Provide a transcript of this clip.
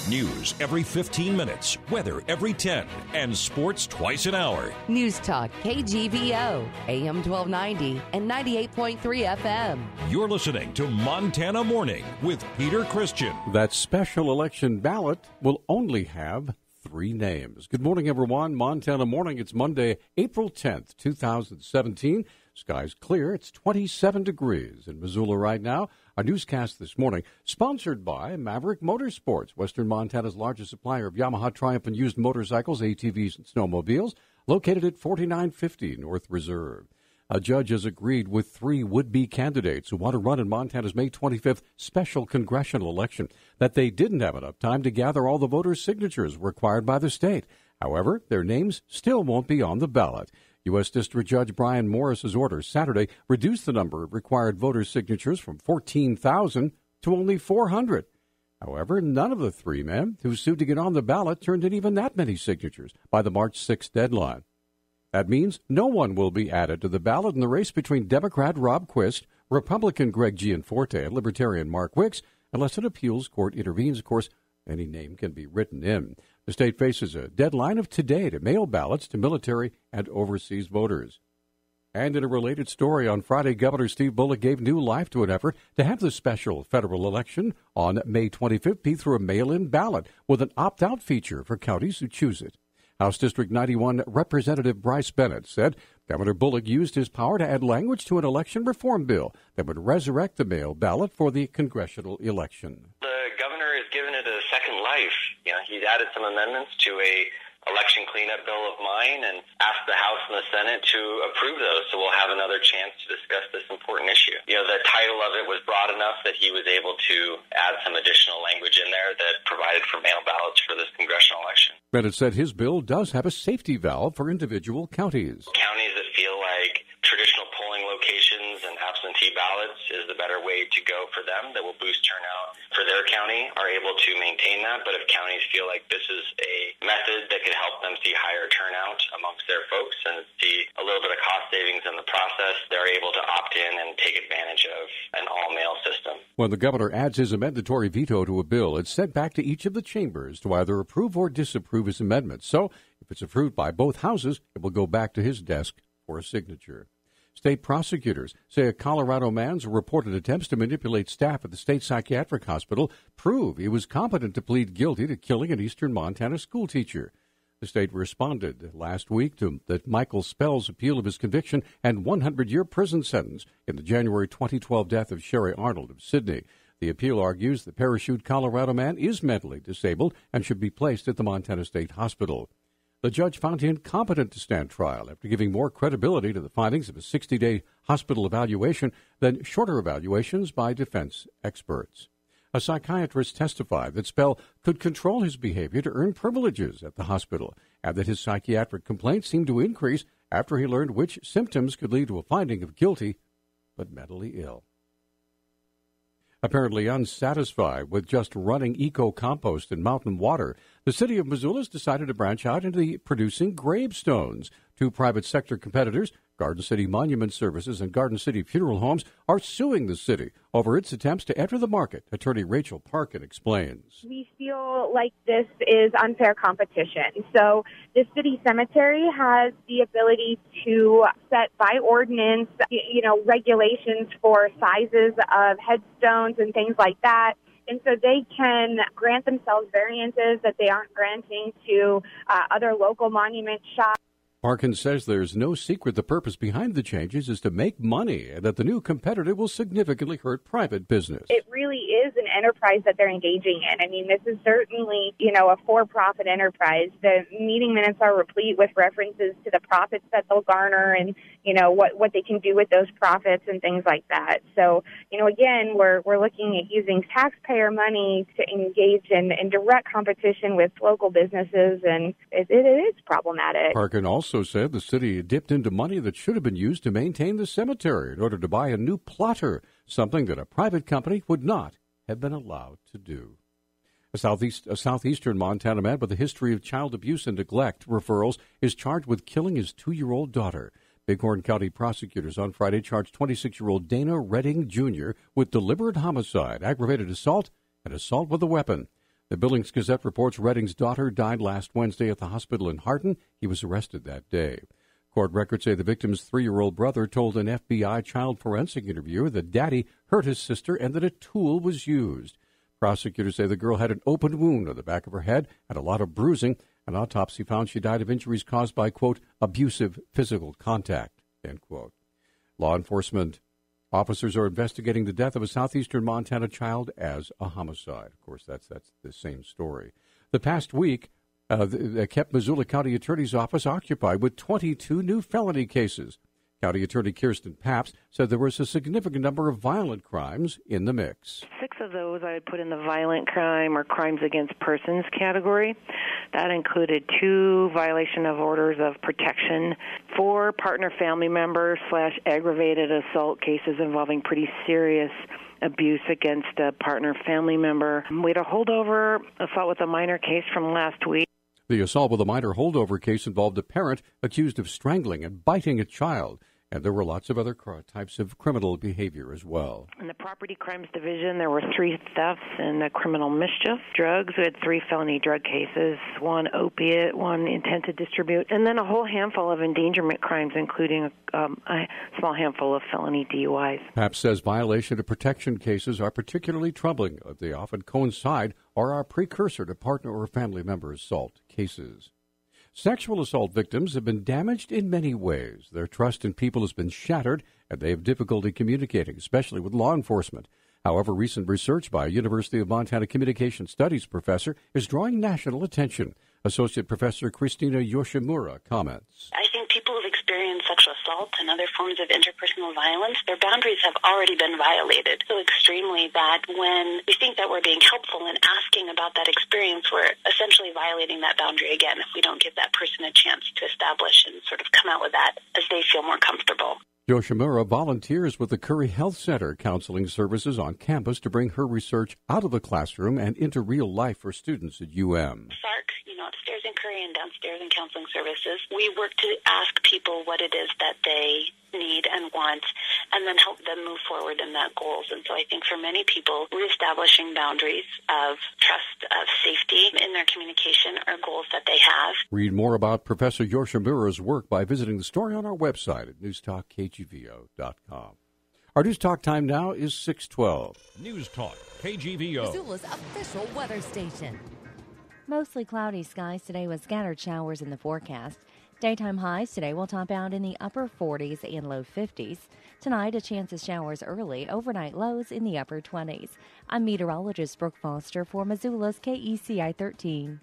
News every 15 minutes, weather every 10, and sports twice an hour. Newstalk, KGVO, AM 1290 and 98.3 FM. You're listening to Montana Morning with Peter Christian. That special election ballot will only have 3 names. Good morning, everyone. Montana Morning. It's Monday, April 10th, 2017. Skies clear. It's 27 degrees in Missoula right now. Our newscast this morning, sponsored by Maverick Motorsports, Western Montana's largest supplier of Yamaha Triumph and used motorcycles, ATVs, and snowmobiles, located at 4950 North Reserve. A judge has agreed with 3 would-be candidates who want to run in Montana's May 25th special congressional election that they didn't have enough time to gather all the voters' signatures required by the state. However, their names still won't be on the ballot. U.S. District Judge Brian Morris's order Saturday reduced the number of required voter signatures from 14,000 to only 400. However, none of the 3 men who sued to get on the ballot turned in even that many signatures by the March 6th deadline. That means no one will be added to the ballot in the race between Democrat Rob Quist, Republican Greg Gianforte, and Libertarian Mark Wicks, unless an appeals court intervenes. Of course, any name can be written in. The state faces a deadline of today to mail ballots to military and overseas voters. And in a related story, on Friday, Governor Steve Bullock gave new life to an effort to have the special federal election on May 25th be through a mail-in ballot with an opt-out feature for counties who choose it. House District 91 Representative Bryce Bennett said Governor Bullock used his power to add language to an election reform bill that would resurrect the mail ballot for the congressional election. The governor has given it a second life. He's added some amendments to a election cleanup bill of mine and asked the House and the Senate to approve those, so we'll have another chance to discuss this important issue. The title of it was broad enough that he was able to add some additional language in there that provided for mail ballots for this congressional election. Bennett said his bill does have a safety valve for individual counties. Counties that feel like traditional polling locations and absentee ballots is the better way to go for them that will boost turnout for their county are able to maintain that. But if counties feel like this is a method that could help them see higher turnout amongst their folks and see a little bit of cost savings in the process, they're able to opt in and take advantage of an all-mail system. When the governor adds his amendatory veto to a bill, it's sent back to each of the chambers to either approve or disapprove his amendment. So if it's approved by both houses, it will go back to his desk for a signature. State prosecutors say a Colorado man's reported attempts to manipulate staff at the state psychiatric hospital prove he was competent to plead guilty to killing an eastern Montana schoolteacher. The state responded last week to that Michael Spell's appeal of his conviction and 100-year prison sentence in the January 2012 death of Sherry Arnold of Sydney. The appeal argues the Parachute, Colorado man is mentally disabled and should be placed at the Montana State Hospital. The judge found him competent to stand trial after giving more credibility to the findings of a 60-day hospital evaluation than shorter evaluations by defense experts. A psychiatrist testified that Spell could control his behavior to earn privileges at the hospital and that his psychiatric complaints seemed to increase after he learned which symptoms could lead to a finding of guilty but mentally ill. Apparently unsatisfied with just running eco-compost and mountain water, the city of Missoula has decided to branch out into producing gravestones. 2 private sector competitors, Garden City Monument Services and Garden City Funeral Homes, are suing the city over its attempts to enter the market. Attorney Rachel Parkin explains. We feel like this is unfair competition. So the city cemetery has the ability to set by ordinance, regulations for sizes of headstones and things like that. And so they can grant themselves variances that they aren't granting to other local monument shops. Parkin says there's no secret the purpose behind the changes is to make money and that the new competitor will significantly hurt private business. It really is an enterprise that they're engaging in. I mean, this is certainly, a for-profit enterprise. The meeting minutes are replete with references to the profits that they'll garner and, what they can do with those profits and things like that. So, again, we're looking at using taxpayer money to engage in direct competition with local businesses, and it is problematic. Parkin also said the city dipped into money that should have been used to maintain the cemetery in order to buy a new plotter, something that a private company would not have been allowed to do. A southeastern Montana man with a history of child abuse and neglect referrals is charged with killing his 2-year-old daughter. Bighorn County prosecutors on Friday charged 26-year-old Dana Redding Jr. with deliberate homicide, aggravated assault, and assault with a weapon. The Billings Gazette reports Redding's daughter died last Wednesday at the hospital in Hardin. He was arrested that day. Court records say the victim's 3-year-old brother told an FBI child forensic interviewer that Daddy hurt his sister and that a tool was used. Prosecutors say the girl had an open wound on the back of her head and a lot of bruising. An autopsy found she died of injuries caused by, quote, abusive physical contact, end quote. Law enforcement officers are investigating the death of a southeastern Montana child as a homicide. Of course, that's the same story. The past week kept Missoula County Attorney's Office occupied with 22 new felony cases. County Attorney Kirsten Papps said there was a significant number of violent crimes in the mix. 6 of those I would put in the violent crime or crimes against persons category. That included 2 violation of orders of protection, 4 partner family members / aggravated assault cases involving pretty serious abuse against a partner family member. We had a holdover assault with a minor case from last week. The assault with a minor holdover case involved a parent accused of strangling and biting a child. And there were lots of other types of criminal behavior as well. In the Property Crimes Division, there were 3 thefts and criminal mischief. Drugs, we had 3 felony drug cases, 1 opiate, 1 intent to distribute, and then a whole handful of endangerment crimes, including a small handful of felony DUIs. Papps says violation of protection cases are particularly troubling. They often coincide or are a precursor to partner or family member assault cases. Sexual assault victims have been damaged in many ways. Their trust in people has been shattered, and they have difficulty communicating, especially with law enforcement. However, recent research by a University of Montana Communication Studies professor is drawing national attention. Associate Professor Christina Yoshimura comments. I think people who've experienced sexual assault and other forms of interpersonal violence, their boundaries have already been violated so extremely that when we think that we're being helpful in asking about that experience, we're essentially violating that boundary again if we don't give that person a chance to establish and sort of come out with that as they feel more comfortable. Yoshimura volunteers with the Curry Health Center counseling services on campus to bring her research out of the classroom and into real life for students at UM. SARC, upstairs in Curry and downstairs in counseling services, we work to ask people what it is that they need and want, and then help them move forward in that goals. And so I think for many people, reestablishing boundaries of trust, of safety in their communication are goals that they have. Read more about Professor Yoshimura's work by visiting the story on our website at newstalkkgvo.com. Our News Talk time now is 6:12. News Talk KGVO. Missoula's official weather station. Mostly cloudy skies today with scattered showers in the forecast. Daytime highs today will top out in the upper 40s and low 50s. Tonight, a chance of showers early, overnight lows in the upper 20s. I'm meteorologist Brooke Foster for Missoula's KECI 13.